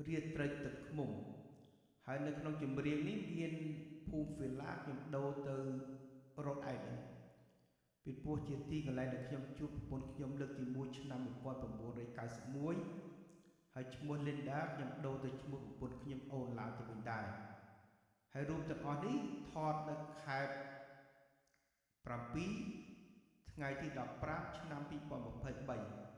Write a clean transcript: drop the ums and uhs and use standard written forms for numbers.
រៀបត្រីទឹកឃ្មុំហើយនៅក្នុងចម្រៀងនេះមានភូមិវិឡាខ្ញុំដូរទៅរ៉ូដអៃឡែនពីព្រោះជាទីកន្លែងដែលខ្ញុំជួបប្រពន្ធខ្ញុំលើកទី1ឆ្នាំ1991ហើយឈ្មោះ Linda ខ្ញុំដូរទៅឈ្មោះប្រពន្ធខ្ញុំអូនឡើងទៅវិញដែរហើយរូបទាំងអស់នេះថតនៅខេត្ត7ថ្ងៃទី15ឆ្នាំ2023